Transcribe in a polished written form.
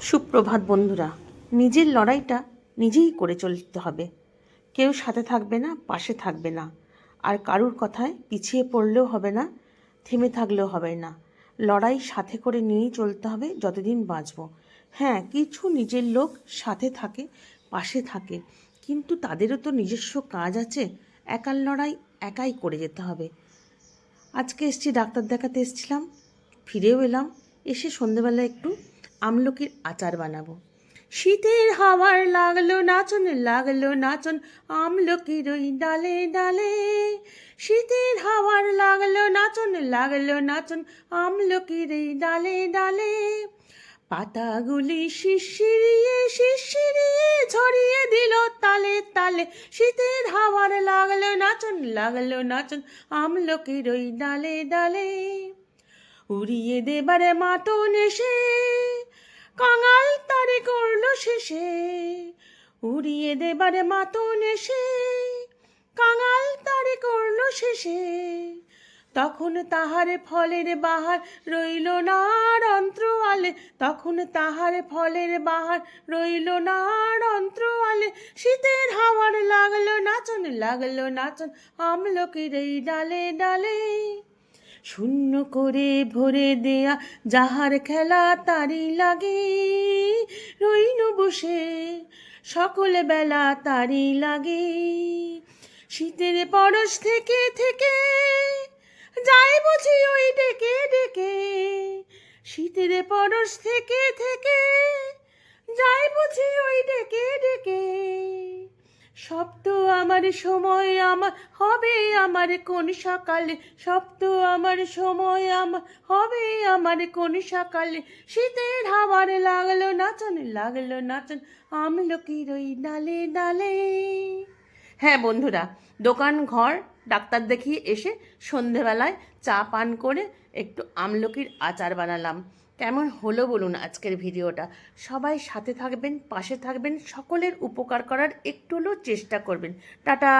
সুপ্রভাত বন্ধুরা। নিজের লড়াইটা নিজেই করে চলতে হবে। কেউ সাথে থাকবে না, পাশে থাকবে না, আর কারুর কথায় পিছিয়ে পড়লেও হবে না, থেমে থাকলেও হবে না। লড়াই সাথে করে নিয়েই চলতে হবে যতদিন বাঁচব। হ্যাঁ, কিছু নিজের লোক সাথে থাকে, পাশে থাকে, কিন্তু তাদেরও তো নিজস্ব কাজ আছে। একার লড়াই একাই করে যেতে হবে। আজকে এসছি, ডাক্তার দেখাতে এসছিলাম, ফিরেও এলাম। এসে সন্ধেবেলা একটু আমলকির আচার বানাবো। শীতের হাওয়ার লাগলো নাচন আমলকির ওই ডালে ডালে। শীতের হাওয়ার লাগলো নাচন আমলকির এই ডালে ডালে। পাতাগুলি শিরশিরিয়ে শিরশিরিয়ে ছড়িয়ে দিল তালে তালে। শীতের হাওয়ার লাগলো নাচন আমলকির ওই ডালে ডালে। উড়িয়ে দেবার মাতন এসে কাঙাল তারে করলো শেষে। উড়িয়ে দেবার মাতন এসে কাঙাল তারে করলো শেষে। তখন তাহার ফলের বাহার রইল না আর অন্তরালে। তখন তাহার ফলের বাহার রইল না আর অন্তরালে। শীতের হাওয়ার লাগলো নাচন আমলকির এই ডালে ডালে। শূন্য করে ভরে দেয়া যাহার খেলা তারই লাগে। রইনু বসে সকল বেলা তারই লাগে। শীতের পরশ থেকে থেকে যাই বুঝি ওই ডেকে ডেকে। শীতের পরশ থেকে থেকে যাই বুঝি ওই ডেকে ডেকে। সব তো আমার সময় আমার হবে আমার কোন সকালে। সব তো আমার সময় আমার হবে আমার কোন সকালে। শীতের হাওয়ার লাগলো নাচন আমলকির ওই ডালে ডালে। হ্যাঁ বন্ধুরা, দোকান ঘর ডাক্তার দেখিয়ে এসে সন্ধেবেলায় চা পান করে একটু আমলকির আচার বানালাম। কেমন হলো বলুন আজকের ভিডিওটা। সবাই সাথে থাকবেন, পাশে থাকবেন, সকলের উপকার করার একটু হলেও চেষ্টা করবেন। টাটা।